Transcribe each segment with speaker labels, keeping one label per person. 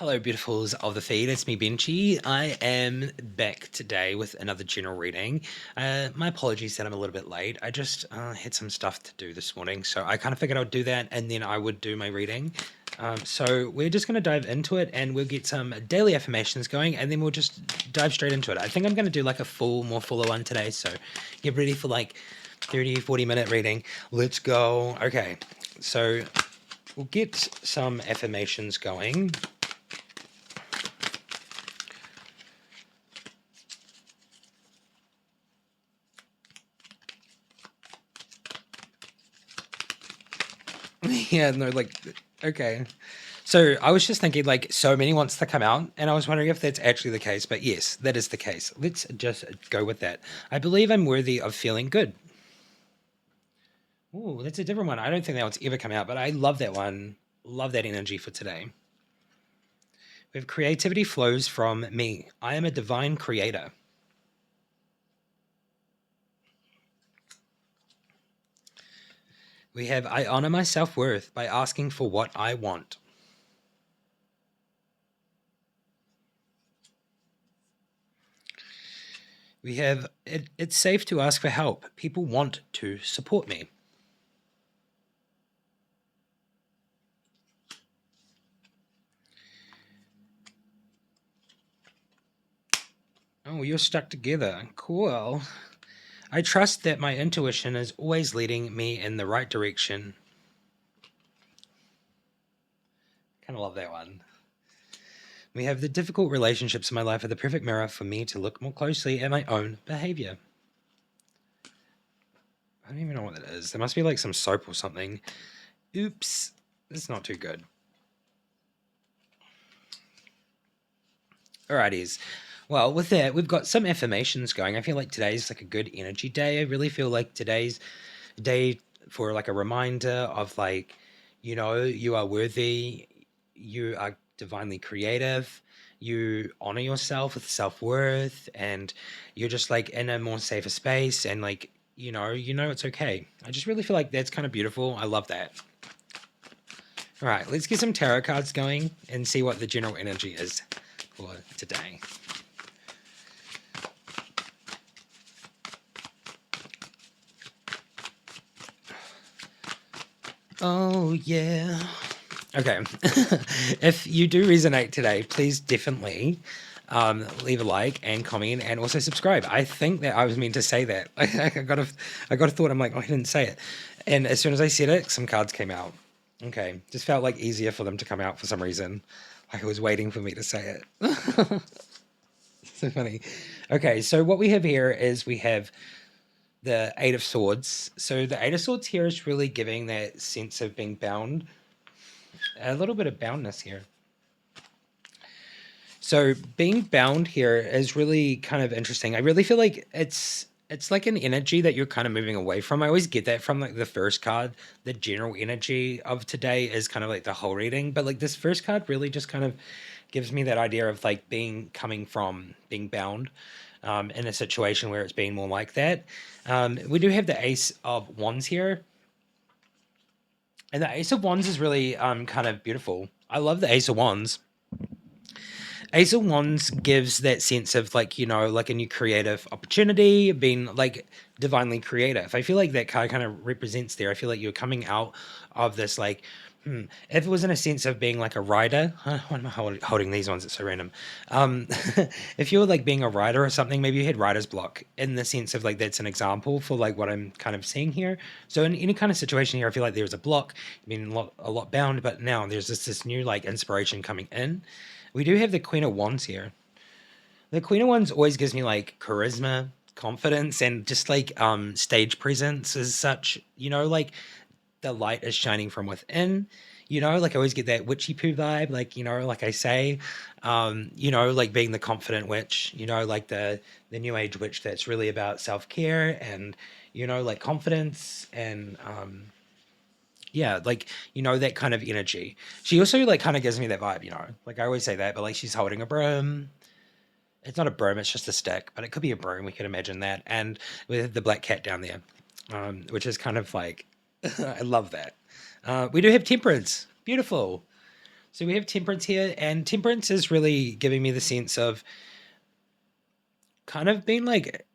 Speaker 1: Hello, beautifuls of the feed. It's me, Benchy. I am back today with another general reading. My apologies that I'm a little bit late. I just had some stuff to do this morning, so I kind of figured I'd do that and then I would do my reading. So we're just going to dive into it and we'll get some daily affirmations going and then we'll just dive straight into it. I think I'm going to do like a more fuller one today, so get ready for like 30-40 minute reading. Let's go. Okay, so we'll get some affirmations going. Yeah, no, like, okay. So I was just thinking, like, so many wants to come out, and I was wondering if that's actually the case, but yes, that is the case. Let's just go with that. I believe I'm worthy of feeling good. Ooh, that's a different one. I don't think that one's ever come out, but I love that one. Love that energy for today. We have creativity flows from me. I am a divine creator. We have I honor my self-worth by asking for what I want. We have it's safe to ask for help. People want to support me. Oh, you're stuck together. Cool. I trust that my intuition is always leading me in the right direction. Kind of love that one. We have the difficult relationships in my life are the perfect mirror for me to look more closely at my own behavior. I don't even know what that is. There must be like some soap or something. Oops. That's not too good. Alrighties. Well, with that, we've got some affirmations going. I feel like today's like a good energy day. I really feel like today's day for like a reminder of like, you are worthy, you are divinely creative, you honor yourself with self-worth, and you're just like in a more safer space and like, it's okay. I just really feel like that's kind of beautiful. I love that. All right, let's get some tarot cards going and see what the general energy is for today. Oh, yeah. Okay. If you do resonate today, please definitely leave a like and comment and also subscribe. I think that I was meant to say that. I got a thought. I'm like, oh, I didn't say it. And as soon as I said it, some cards came out. Okay. Just felt like easier for them to come out for some reason. Like I was waiting for me to say it. So funny. Okay. So what we have here is we have the Eight of Swords. So the Eight of Swords here is really giving that sense of being bound. A little bit of boundness here. So being bound here is really kind of interesting. I really feel like it's like an energy that you're kind of moving away from. I always get that from like the first card. The general energy of today is kind of like the whole reading, but like this first card really just kind of gives me that idea of like coming from being bound in a situation where it's being more like that. We do have the Ace of Wands here. And the Ace of Wands is really kind of beautiful. I love the Ace of Wands. Ace of Wands gives that sense of like, like a new creative opportunity, being like divinely creative. I feel like that card kind of represents there. I feel like you're coming out of this like, if it was in a sense of being like a writer, why am I holding these ones? It's so random. If you were like being a writer or something, maybe you had writer's block in the sense of like, that's an example for like what I'm kind of seeing here. So in any kind of situation here, I feel like there's a block, being a lot bound, but now there's this new like inspiration coming in. We do have the Queen of Wands here. The Queen of Wands always gives me like charisma, confidence, and just like stage presence as such. Like the light is shining from within. Like I always get that witchy poo vibe, like, like I say, like being the confident witch, like the new age witch that's really about self-care and, like confidence and yeah, like, that kind of energy. She also like kind of gives me that vibe, like I always say that, but like she's holding a broom. It's not a broom, it's just a stick, but it could be a broom. We could imagine that. And with the black cat down there, which is kind of like, I love that. We do have temperance. Beautiful. So we have Temperance here, and Temperance is really giving me the sense of kind of being like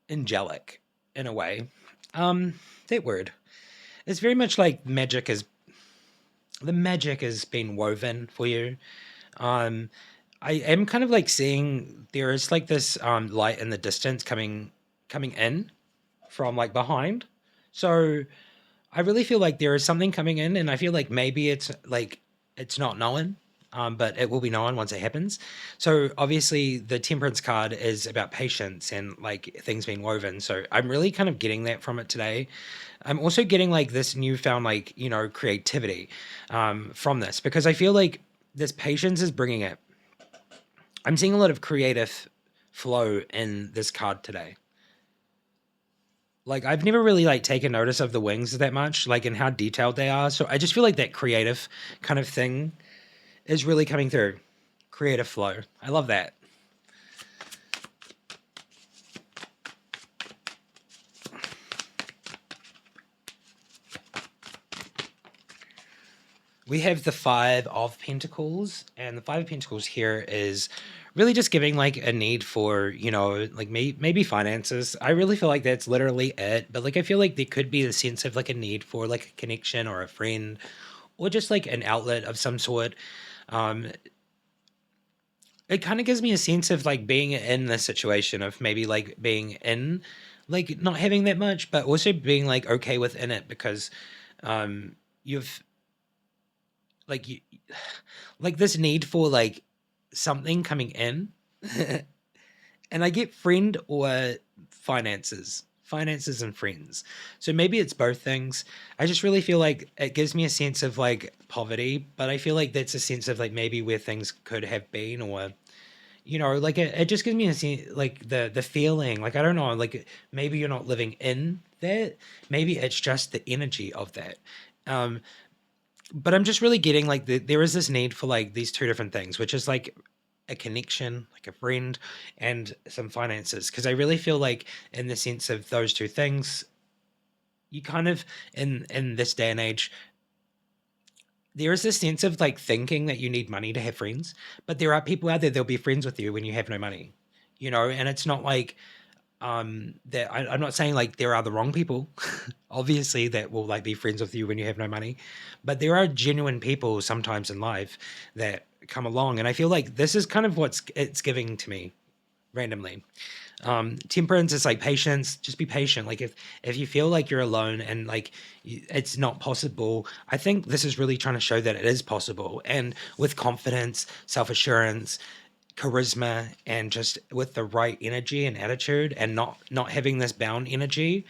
Speaker 1: angelic in a way. Um, that word. It's very much like magic has been woven for you. Um, I am kind of like seeing there is like this light in the distance coming in from like behind. So I really feel like there is something coming in, and I feel like maybe it's not known, but it will be known once it happens. So obviously, the Temperance card is about patience and like things being woven. So I'm really kind of getting that from it today. I'm also getting like this newfound like creativity from this because I feel like this patience is bringing it. I'm seeing a lot of creative flow in this card today. Like I've never really like taken notice of the wings that much, like and how detailed they are. So I just feel like that creative kind of thing is really coming through. Creative flow. I love that. We have the Five of Pentacles, and the Five of Pentacles here is really just giving like a need for, like maybe finances. I really feel like that's literally it. But like I feel like there could be a sense of like a need for like a connection or a friend or just like an outlet of some sort. Um, it kind of gives me a sense of like being in this situation of maybe like being in like not having that much, but also being like okay within it because you've like you like this need for like something coming in and I get friend or finances and friends, so maybe it's both things. I just really feel like it gives me a sense of like poverty, but I feel like that's a sense of like maybe where things could have been, or like it just gives me a sense like the feeling like I don't know, like maybe you're not living in that, maybe it's just the energy of that. um but I'm just really getting like there is this need for like these two different things, which is like a connection, like a friend, and some finances. Because I really feel like in the sense of those two things, you kind of in this day and age, there is this sense of like thinking that you need money to have friends, but there are people out there that'll be friends with you when you have no money, and it's not like that I'm not saying like there are the wrong people, obviously, that will like be friends with you when you have no money, but there are genuine people sometimes in life that come along, and I feel like this is kind of what's it's giving to me randomly. Temperance is like patience. Just be patient. Like if you feel like you're alone and like it's not possible, I think this is really trying to show that it is possible, and with confidence, self-assurance, charisma, and just with the right energy and attitude, and not having this bound energy,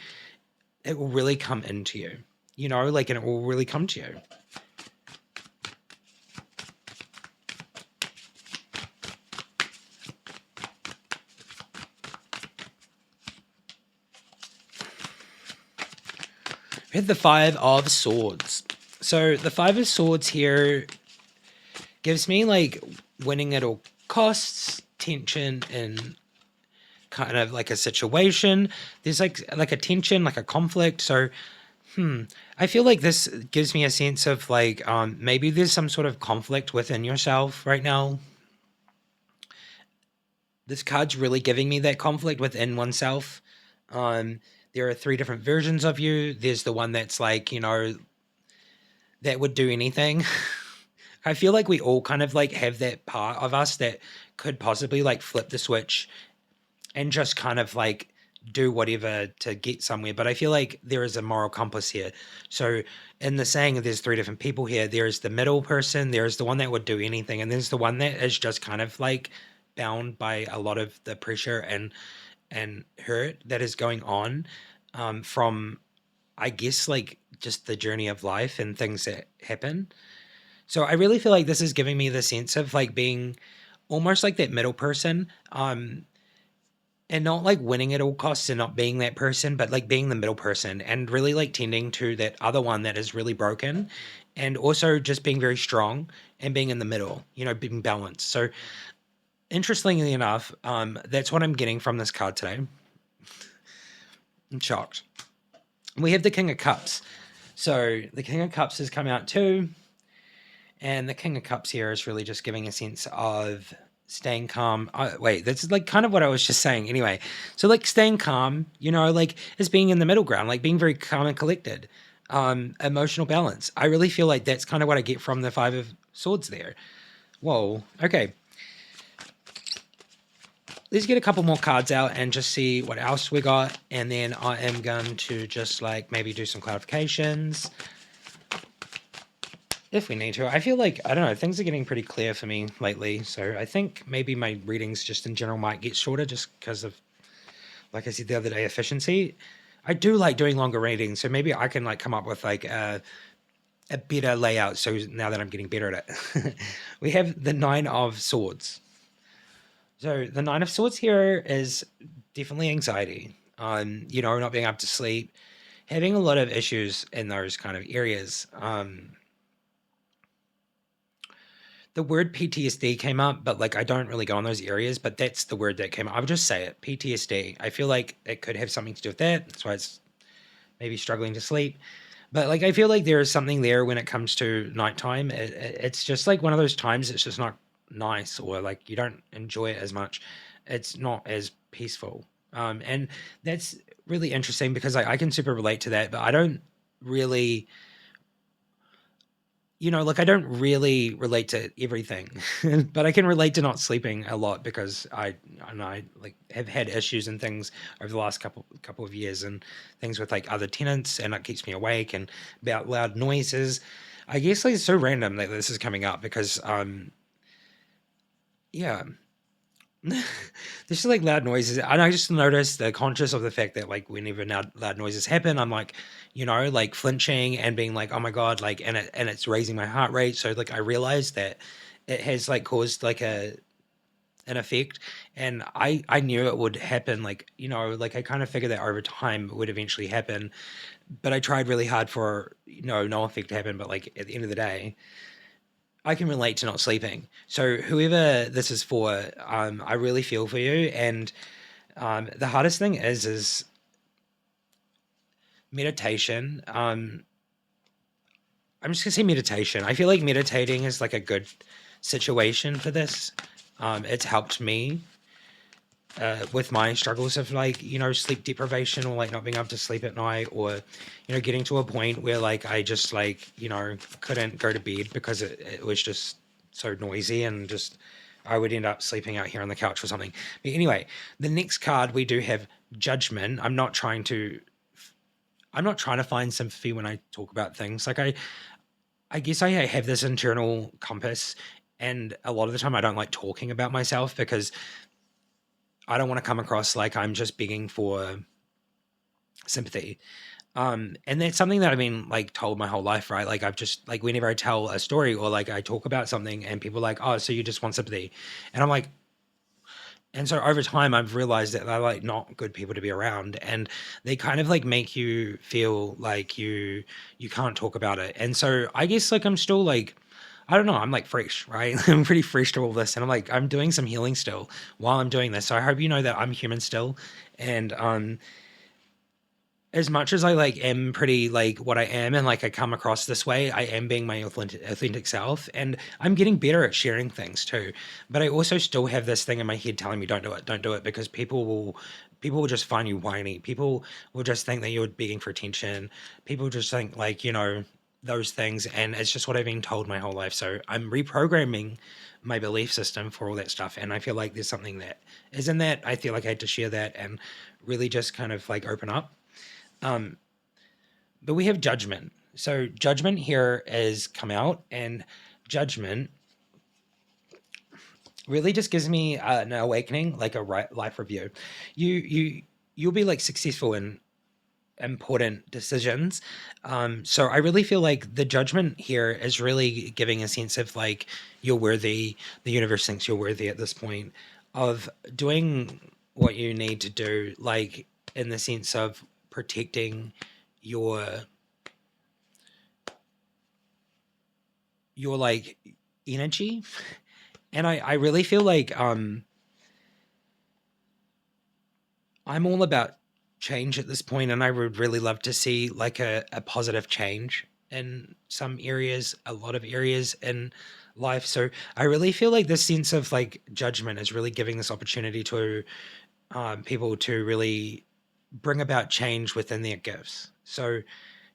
Speaker 1: it will really come into you, like, and it will really come to you. We have the Five of Swords. So the Five of Swords here gives me like winning at all costs, tension, and kind of like a situation. There's like a tension, like a conflict. So I feel like this gives me a sense of like maybe there's some sort of conflict within yourself right now. This card's really giving me that conflict within oneself. There are three different versions of you. There's the one that's like, that would do anything. I feel like we all kind of like have that part of us that could possibly like flip the switch and just kind of like do whatever to get somewhere. But I feel like there is a moral compass here. So in the saying, there's three different people here. There's the middle person, there's the one that would do anything, and there's the one that is just kind of like bound by a lot of the pressure and hurt that is going on from, I guess, like just the journey of life and things that happen. So I really feel like this is giving me the sense of like being almost like that middle person, and not like winning at all costs and not being that person, but like being the middle person and really like tending to that other one that is really broken, and also just being very strong and being in the middle, being balanced. So interestingly enough, that's what I'm getting from this card today. I'm shocked. We have the King of Cups. So the King of Cups has come out too. And the King of Cups here is really just giving a sense of staying calm. Wait, that's like kind of what I was just saying. Anyway, so like staying calm, like is being in the middle ground, like being very calm and collected. Emotional balance. I really feel like that's kind of what I get from the Five of Swords there. Whoa. Okay. Let's get a couple more cards out and just see what else we got. And then I am going to just like maybe do some clarifications if we need to. I feel like, I don't know, things are getting pretty clear for me lately. So I think maybe my readings just in general might get shorter just because of, like I said the other day, efficiency. I do like doing longer readings. So maybe I can like come up with like a better layout. So now that I'm getting better at it, we have the Nine of Swords. So the Nine of Swords here is definitely anxiety. Not being able to sleep, having a lot of issues in those kind of areas. The word PTSD came up, but like I don't really go on those areas, but that's the word that came up. I would just say it, PTSD. I feel like it could have something to do with that. That's why it's maybe struggling to sleep. But like I feel like there is something there when it comes to nighttime. It's just like one of those times it's just not nice, or like you don't enjoy it as much. It's not as peaceful. And that's really interesting because I can super relate to that, but I don't really, like I don't really relate to everything, but I can relate to not sleeping a lot because I like have had issues and things over the last couple of years, and things with like other tenants, and it keeps me awake, and about loud noises. I guess like it's so random that this is coming up because yeah. There's just like loud noises, and I just noticed the conscious of the fact that like whenever now loud noises happen, I'm like, like flinching and being like, oh my god, like, and it's raising my heart rate. So like I realized that it has like caused like an effect, and I knew it would happen. Like like I kind of figured that over time it would eventually happen, but I tried really hard for no effect to happen. But like at the end of the day, I can relate to not sleeping. So whoever this is for, I really feel for you. And the hardest thing is meditation. I'm just gonna say meditation. I feel like meditating is like a good situation for this. It's helped me with my struggles of like sleep deprivation, or like not being able to sleep at night, or getting to a point where like I just like couldn't go to bed because it was just so noisy, and just I would end up sleeping out here on the couch or something. But anyway, the next card we do have Judgment. I'm not trying to find sympathy when I talk about things. Like I guess I have this internal compass, and a lot of the time I don't like talking about myself because I don't want to come across like I'm just begging for sympathy. And that's something that I've been like told my whole life, right? Like I've just like whenever I tell a story or like I talk about something and people are like, oh, so you just want sympathy. And I'm like, and so over time I've realized that they're like not good people to be around, and they kind of like make you feel like you can't talk about it. And so I guess like I'm still like, I don't know, I'm like fresh, right? I'm pretty fresh to all this, and I'm like I'm doing some healing still while I'm doing this. So I hope you know that I'm human still. And as much as I like am pretty like what I am, and like I come across this way, I am being my authentic self, and I'm getting better at sharing things too. But I also still have this thing in my head telling me don't do it, because people will just find you whiny. People will just think that you're begging for attention. People just think like those things, and it's just what I've been told my whole life. So I'm reprogramming my belief system for all that stuff, and I feel like there's something that is in that. I feel like I had to share that and really just kind of like open up. um, but we have Judgment. So Judgment here is come out, and Judgment really just gives me an awakening, like a life review. You'll be like successful in important decisions. So I really feel like the Judgment here is really giving a sense of like you're worthy. The universe thinks you're worthy at this point of doing what you need to do, like in the sense of protecting your like energy. And I really feel like I'm all about change at this point, and I would really love to see like a positive change in some areas, a lot of areas in life. So I really feel like this sense of like judgment is really giving this opportunity to people to really bring about change within their gifts. So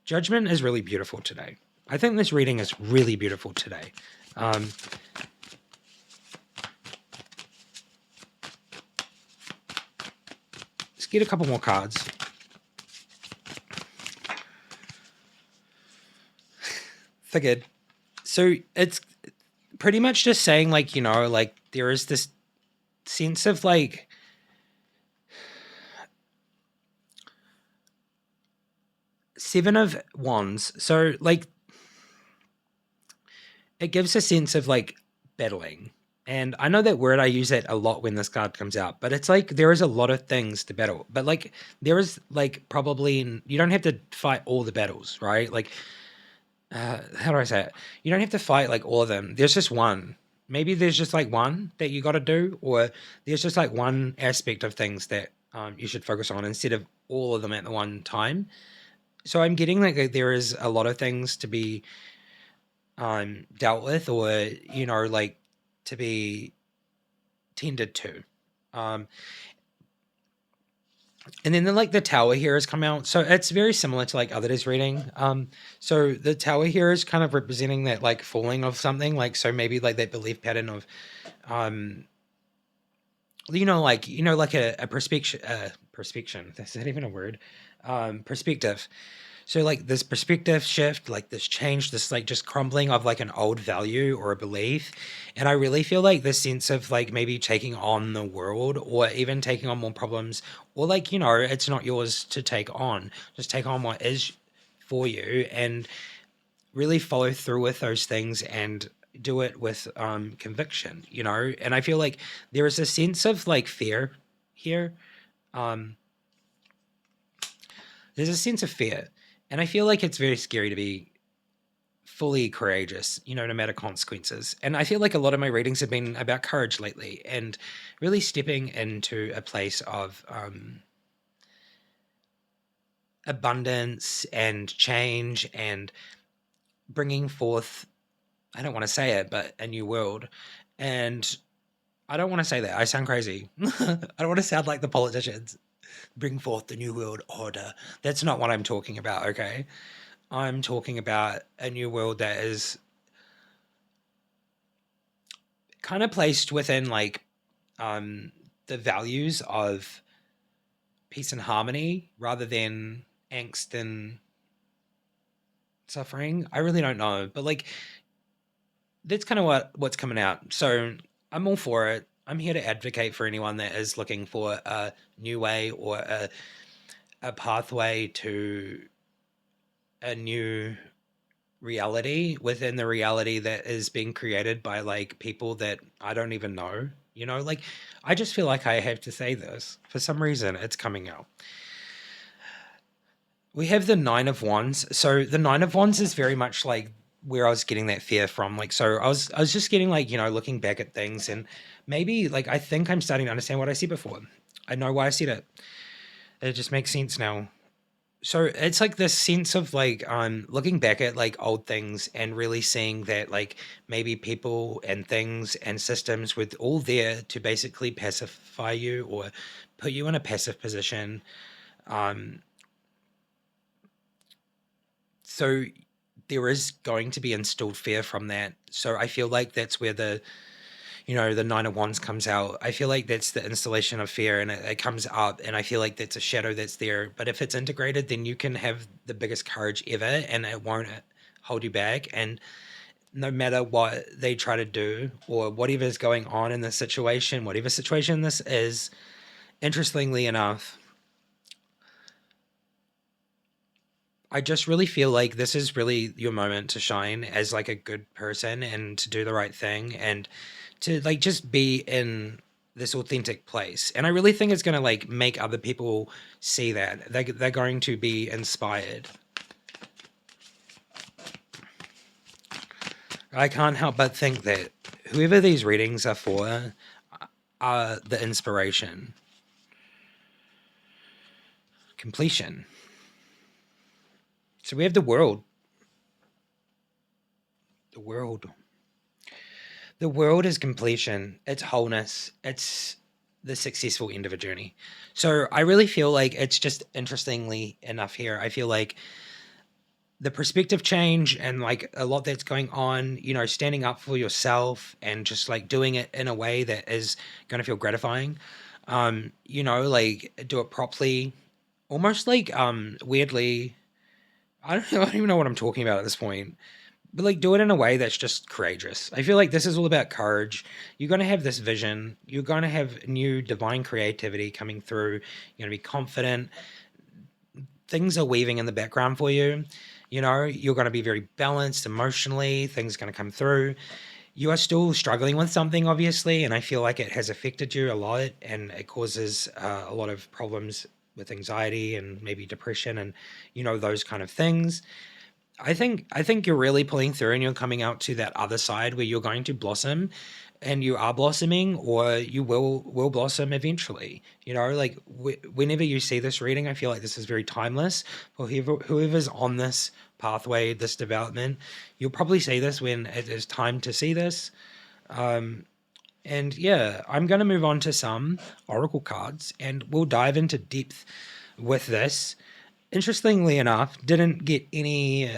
Speaker 1: judgment is really beautiful today. I think this reading is really beautiful today. Um, let's get a couple more cards. Figured. So it's pretty much just saying like, like there is this sense of like Seven of Wands. So like it gives a sense of like battling. And I know that word, I use it a lot when this card comes out, but it's like there is a lot of things to battle. But like there is like probably you don't have to fight all the battles, right? Like how do I say it? You don't have to fight like all of them. There's just one. Maybe there's just like one that you got to do, or there's just like one aspect of things that you should focus on instead of all of them at the one time. So I'm getting like there is a lot of things to be dealt with, or like to be tended to. Um, and then like the tower here has come out, so it's very similar to like others reading. So the tower here is kind of representing that like falling of something, like so maybe like that belief pattern of, um, like a perspection, perspection. Is that even a word? Perspective. So like this perspective shift, like this change, this like just crumbling of like an old value or a belief. And I really feel like this sense of like maybe taking on the world or even taking on more problems, or like, it's not yours to take on. Just take on what is for you and really follow through with those things and do it with conviction, And I feel like there is a sense of like fear here. Um there's a sense of fear. And I feel like it's very scary to be fully courageous, no matter consequences. And I feel like a lot of my readings have been about courage lately and really stepping into a place of abundance and change and bringing forth, I don't want to say it, but a new world. And I don't want to say that. I sound crazy. I don't want to sound like the politicians. Bring forth the new world order. That's not what I'm talking about, okay? I'm talking about a new world that is kind of placed within like um the values of peace and harmony rather than angst and suffering. I really don't know, but like that's kind of what's coming out. So I'm all for it. I'm here to advocate for anyone that is looking for a new way or a pathway to a new reality within the reality that is being created by like people that I don't even know. Like I just feel like I have to say this. For some reason it's coming out. We have the Nine of Wands. So the Nine of Wands is very much like where I was getting that fear from. Like so I was just getting like, looking back at things and maybe like I think I'm starting to understand what I said before. I know why I said it. It just makes sense now. So it's like this sense of like looking back at like old things and really seeing that like maybe people and things and systems were all there to basically pacify you or put you in a passive position. Um, so there is going to be instilled fear from that. So I feel like that's where the Nine of Wands comes out. I feel like that's the installation of fear and it comes up, and I feel like that's a shadow that's there. But if it's integrated, then you can have the biggest courage ever and it won't hold you back. And no matter what they try to do or whatever's going on in this situation, whatever situation this is, interestingly enough, I just really feel like this is really your moment to shine as like a good person and to do the right thing and to like just be in this authentic place. And I really think it's going to like make other people see that they're going to be inspired. I can't help but think that whoever these readings are for are the inspiration. Completion. So we have the world. The world. The world is completion, it's wholeness, it's the successful end of a journey. So I really feel like it's just interestingly enough here. I feel like the perspective change and like a lot that's going on, standing up for yourself and just like doing it in a way that is going to feel gratifying. Like do it properly, almost like weirdly. I don't know, I don't even know what I'm talking about at this point. But like do it in a way that's just courageous. I feel like this is all about courage. You're going to have this vision. You're going to have new divine creativity coming through. You're going to be confident. Things are weaving in the background for you. You're going to be very balanced emotionally. Things are going to come through. You are still struggling with something, obviously, and I feel like it has affected you a lot, and it causes a lot of problems with anxiety and maybe depression and those kind of things. I think you're really pulling through and you're coming out to that other side where you're going to blossom, and you are blossoming, or you will blossom eventually. Like whenever you see this reading, I feel like this is very timeless for whoever's on this pathway, this development. You'll probably see this when it is time to see this. And yeah, I'm going to move on to some oracle cards and we'll dive into depth with this. Interestingly enough, didn't get any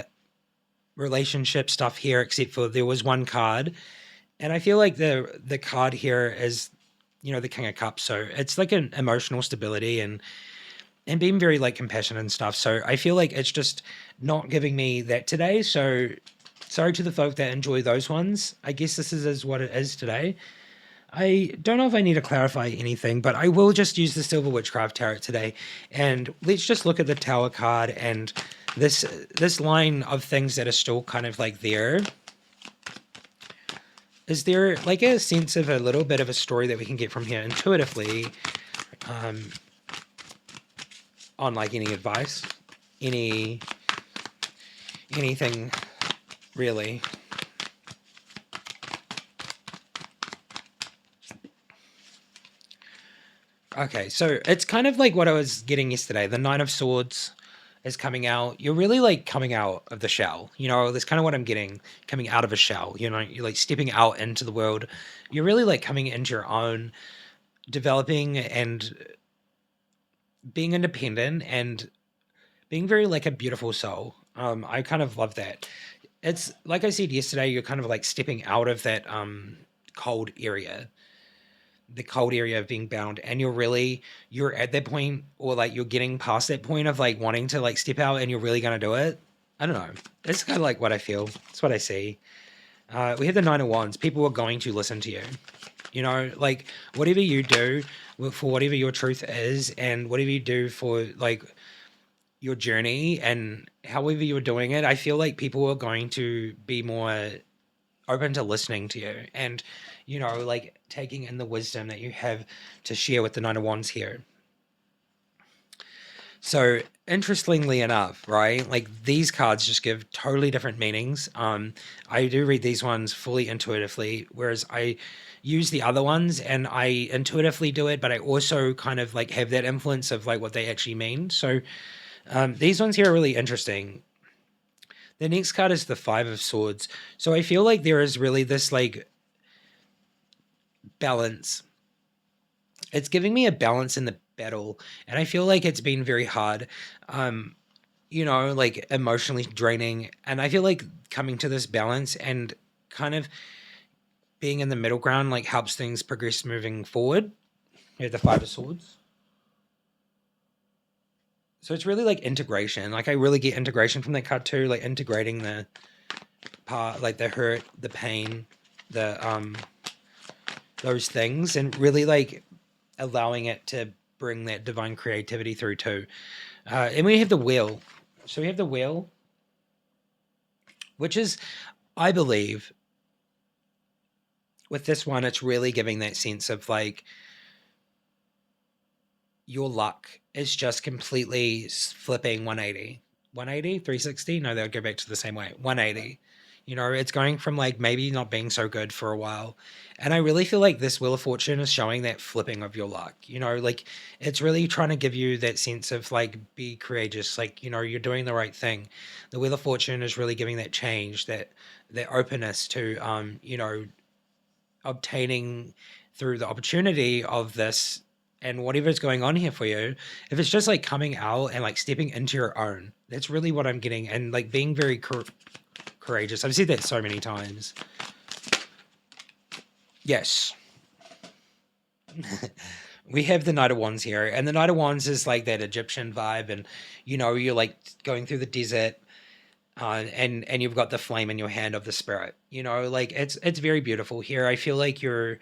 Speaker 1: relationship stuff here except for there was one card, and I feel like the card here is the King of Cups, so it's like an emotional stability and being very like compassionate and stuff. So I feel like it's just not giving me that today. So sorry to the folk that enjoy those ones. I guess this is what it is today. I don't know if I need to clarify anything, but I will just use the Silver Witchcraft Tarot today. And let's just look at the Tower card and this line of things that are still kind of like there. Is there like a sense of a little bit of a story that we can get from here intuitively on like any advice, anything really? Okay, so it's kind of like what I was getting yesterday. The Nine of Swords is coming out. You're really like coming out of the shell. That's kind of what I'm getting. Coming out of a shell. You're like stepping out into the world. You're really like coming into your own, developing and being independent and being very like a beautiful soul. I kind of love that. It's like I said yesterday, you're kind of like stepping out of that cold area, the cold area of being bound, and you're at that point, or like you're getting past that point of like wanting to like step out and you're really going to do it. I don't know. It's kind of like what I feel. It's what I see. We have the Nine of Wands. People are going to listen to you. Like whatever you do for whatever your truth is, and whatever you do for like your journey and however you're doing it, I feel like people are going to be more open to listening to you and, like taking in the wisdom that you have to share with the Nine of Wands here. So interestingly enough, right, like these cards just give totally different meanings. I do read these ones fully intuitively, whereas I use the other ones and I intuitively do it, but I also kind of like have that influence of like what they actually mean. So these ones here are really interesting. The next card is the Five of Swords. So I feel like there is really this like balance. It's giving me a balance in the battle, and I feel like it's been very hard. Like emotionally draining, and I feel like coming to this balance and kind of being in the middle ground like helps things progress moving forward. Here's the Five of Swords. So it's really like integration. Like I really get integration from that card too, like integrating the part, like the hurt, the pain, the those things, and really like allowing it to bring that divine creativity through too. And we have the Wheel. So we have the Wheel, which is, I believe, with this one, it's really giving that sense of like your luck is just completely flipping 180. 180? 360? No, they'll go back to the same way. 180. It's going from like maybe not being so good for a while. And I really feel like this Wheel of Fortune is showing that flipping of your luck. Like it's really trying to give you that sense of like be courageous, like, you're doing the right thing. The Wheel of Fortune is really giving that change, that openness to obtaining through the opportunity of this and whatever's going on here for you. If it's just like coming out and like stepping into your own, that's really what I'm getting, and like being very courageous. I've said that so many times. Yes. We have the Knight of Wands here, and the Knight of Wands is like that Egyptian vibe, and you're like going through the desert, and you've got the flame in your hand of the spirit. Like it's very beautiful here. I feel like you're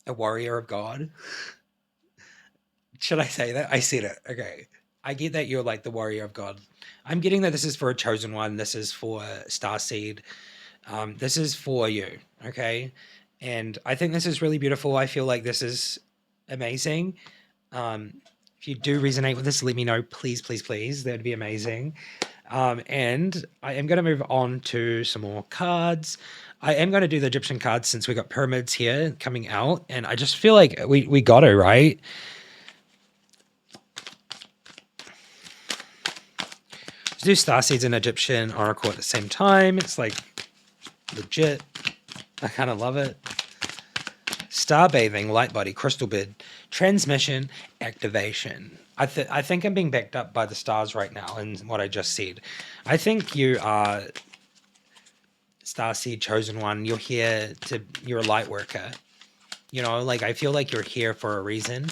Speaker 1: a warrior of God. Should I say that? I said it. Okay. I get that you're like the warrior of God. I'm getting that this is for a chosen one. This is for Starseed. This is for you. Okay. And I think this is really beautiful. I feel like this is amazing. If you do resonate with this, let me know. Please, please, please. That'd be amazing. And I am going to move on to some more cards. I am going to do the Egyptian cards since we got pyramids here coming out. And I just feel like we got to, right? Do Starseeds and Egyptian Oracle at the same time. It's like legit. I kind of love it. Star bathing, light body, crystal bed, transmission, activation. I think I'm being backed up by the stars right now in what I just said. I think you are Starseed chosen one. You're a light worker. Like I feel like you're here for a reason.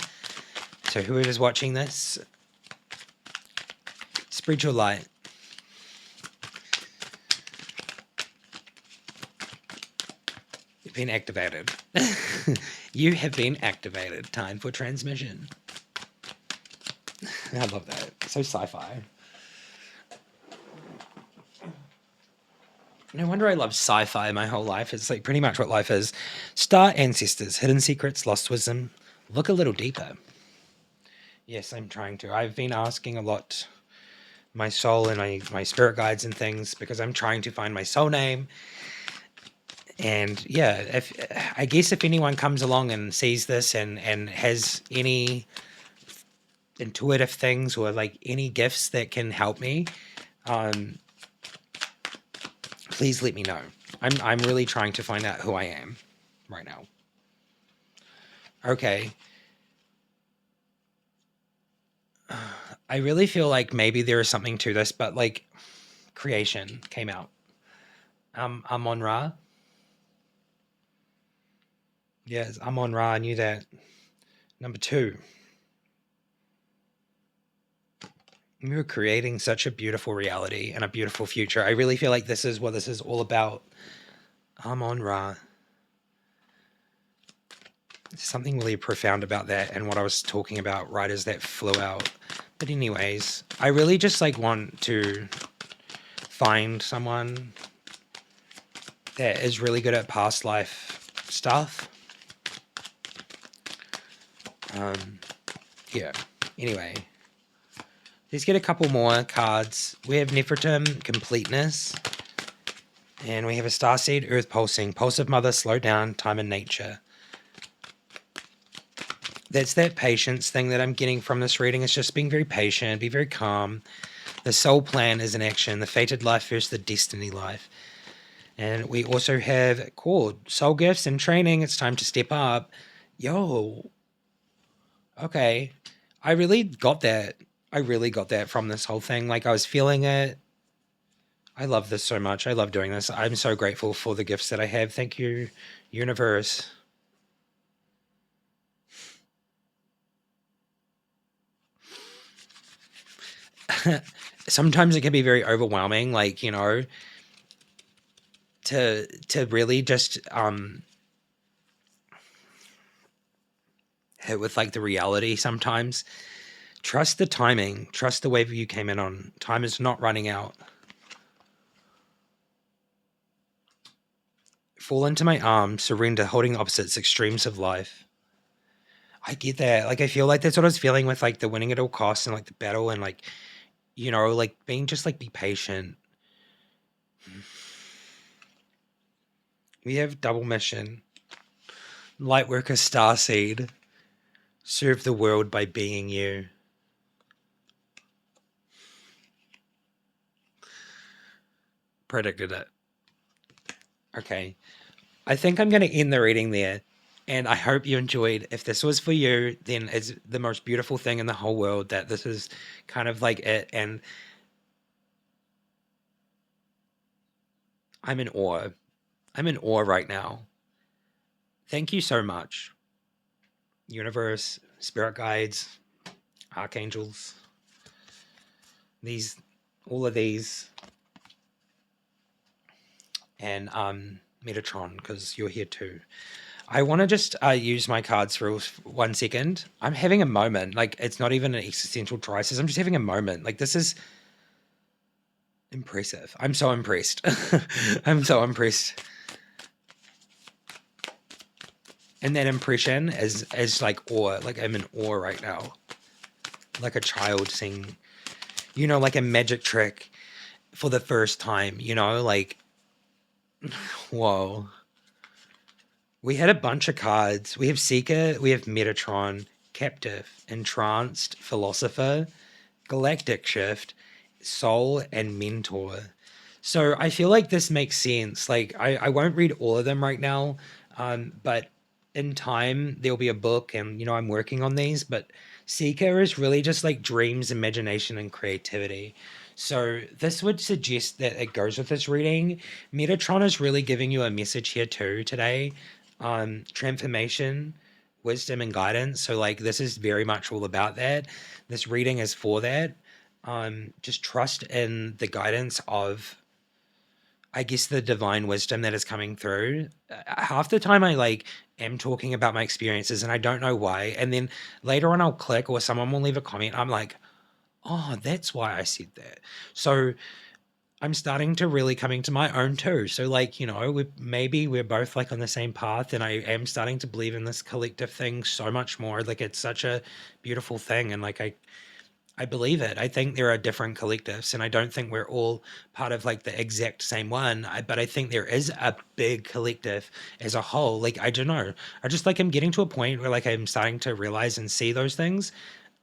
Speaker 1: So whoever's watching this, spread your light. Been activated. You have been activated. Time for transmission. I love that. So sci-fi. No wonder I love sci-fi my whole life. It's like pretty much what life is. Star ancestors, hidden secrets, lost wisdom. Look a little deeper. Yes, I'm trying to. I've been asking a lot my soul and my spirit guides and things because I'm trying to find my soul name. And yeah, I guess if anyone comes along and sees this and has any intuitive things or like any gifts that can help me, please let me know. I'm really trying to find out who I am right now. Okay. I really feel like maybe there is something to this, but like creation came out. Amon Ra. Yes, Amon Ra. I knew that. Number 2. We were creating such a beautiful reality and a beautiful future. I really feel like this is what this is all about. Amon Ra. There's something really profound about that and what I was talking about right as that flew out. But anyways, I really just like want to find someone that is really good at past life stuff. Yeah. Anyway, let's get a couple more cards. We have Nefertum, completeness. And we have a starseed, earth pulsing, pulsive mother, slow down, time and nature. That's that patience thing that I'm getting from this reading. It's just being very patient, be very calm. The soul plan is in action. The fated life versus the destiny life. And we also have called soul gifts and training. It's time to step up. Yo. Okay. I really got that. I really got that from this whole thing. Like I was feeling it. I love this so much. I love doing this. I'm so grateful for the gifts that I have. Thank you, universe. Sometimes it can be very overwhelming, like, to really just hit with like the reality sometimes. Trust the timing. Trust the wave you came in on. Time is not running out. Fall into my arms, surrender, holding opposites, extremes of life. I get that. Like, I feel like that's what I was feeling with like the winning at all costs and like the battle and like, like being just like be patient. We have double mission. Lightworker Starseed. Serve the world by being you. Predicted it. Okay. I think I'm going to end the reading there. And I hope you enjoyed. If this was for you, then it's the most beautiful thing in the whole world that this is kind of like it. And I'm in awe. I'm in awe right now. Thank you so much, universe, spirit guides, archangels, these, all of these, and Metatron, because you're here too. I want to just use my cards for 1 second. I'm having a moment. Like, it's not even an existential crisis. I'm just having a moment. Like, this is impressive. I'm so impressed. I'm so impressed. And that impression is like awe. Like, I'm in awe right now. Like a child seeing, like a magic trick for the first time, like, whoa. We had a bunch of cards. We have Seeker, we have Metatron, Captive, Entranced, Philosopher, Galactic Shift, Soul, and Mentor. So I feel like this makes sense. Like, I won't read all of them right now, but in time there'll be a book, and I'm working on these. But Seeker is really just like dreams, imagination, and creativity. So this would suggest that it goes with this reading. Metatron is really giving you a message here too today. Transformation, wisdom, and guidance. So like this is very much all about that. This reading is for that. Just trust in the guidance of, I guess, the divine wisdom that is coming through. Half the time I like am talking about my experiences and I don't know why. And then later on I'll click or someone will leave a comment. I'm like, oh, that's why I said that. So I'm starting to really coming to my own too. So like, maybe we're both like on the same path, and I am starting to believe in this collective thing so much more. Like, it's such a beautiful thing. And like, I believe it. I think there are different collectives, and I don't think we're all part of like the exact same one. But I think there is a big collective as a whole. Like, I don't know. I just like I'm getting to a point where like I'm starting to realize and see those things.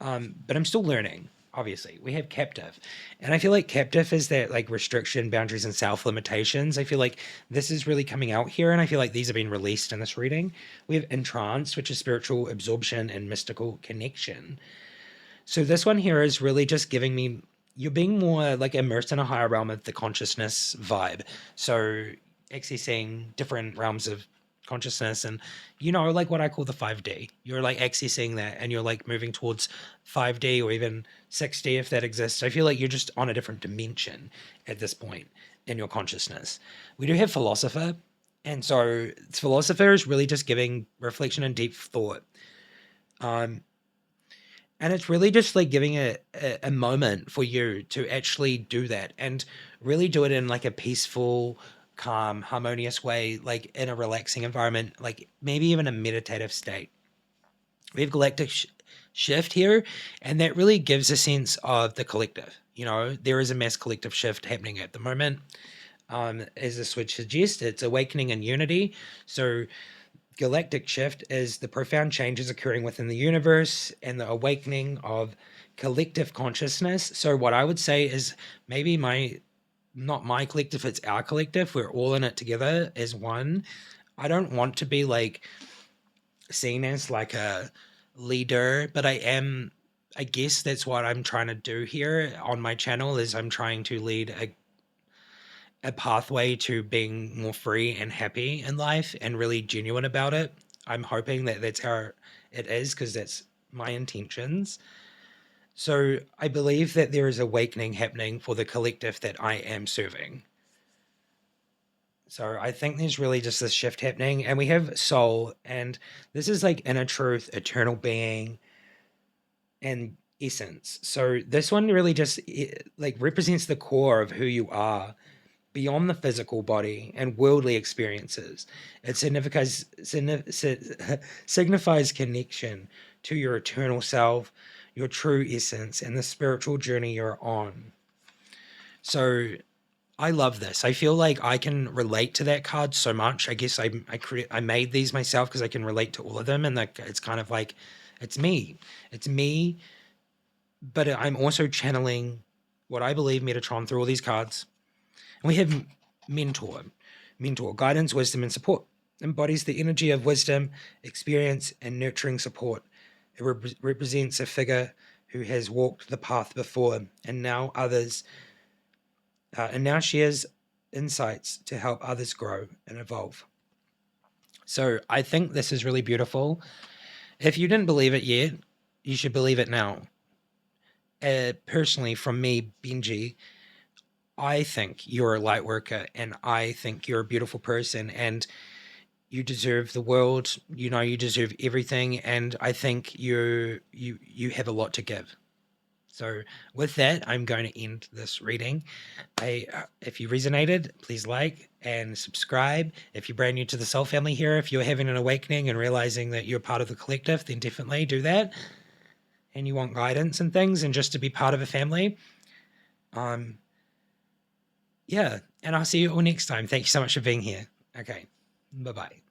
Speaker 1: But I'm still learning. Obviously, we have captive, and I feel like captive is that like restriction, boundaries, and self limitations. I feel like this is really coming out here, and I feel like these have been released in this reading. We have entranced, which is spiritual absorption and mystical connection. So this one here is really just giving me, you're being more like immersed in a higher realm of the consciousness vibe. So accessing different realms of consciousness, and like what I call the 5D. You're like accessing that, and you're like moving towards 5D or even 6D if that exists. I feel like you're just on a different dimension at this point in your consciousness. We do have philosopher, and so philosopher is really just giving reflection and deep thought. And it's really just like giving a moment for you to actually do that, and really do it in like a peaceful, calm, harmonious way, like in a relaxing environment, like maybe even a meditative state. We have galactic shift here, and that really gives a sense of the collective. There is a mass collective shift happening at the moment. As the switch suggests, it's awakening and unity. So galactic shift is the profound changes occurring within the universe and the awakening of collective consciousness. So what I would say is maybe not my collective, it's our collective. We're all in it together as one. I don't want to be like seen as like a leader, but I guess that's what I'm trying to do here on my channel, is I'm trying to lead a pathway to being more free and happy in life and really genuine about it. I'm hoping that that's how it is, because that's my intentions. So I believe that there is awakening happening for the collective that I am serving. So I think there's really just this shift happening, and we have soul, and this is like inner truth, eternal being, and essence. So this one really just like represents the core of who you are beyond the physical body and worldly experiences. It signifies connection to your eternal self, your true essence, and the spiritual journey you're on. So I love this. I feel like I can relate to that card so much. I guess I made these myself because I can relate to all of them, and like it's kind of like it's me. It's me, but I'm also channeling what I believe Metatron through all these cards. And we have mentor, guidance, wisdom, and support. Embodies the energy of wisdom, experience, and nurturing support. It represents a figure who has walked the path before, and now shares insights to help others grow and evolve. So I think this is really beautiful. If you didn't believe it yet, you should believe it now. Personally, from me, Benji, I think you're a light worker, and I think you're a beautiful person, and you deserve the world. You know, you deserve everything, and I think you have a lot to give. So with that, I'm going to end this reading. If you resonated, please like and subscribe. If you're brand new to the Soul Family here, if you're having an awakening and realizing that you're part of the collective, then definitely do that. And you want guidance and things and just to be part of a family. Yeah, and I'll see you all next time. Thank you so much for being here. Okay, bye-bye.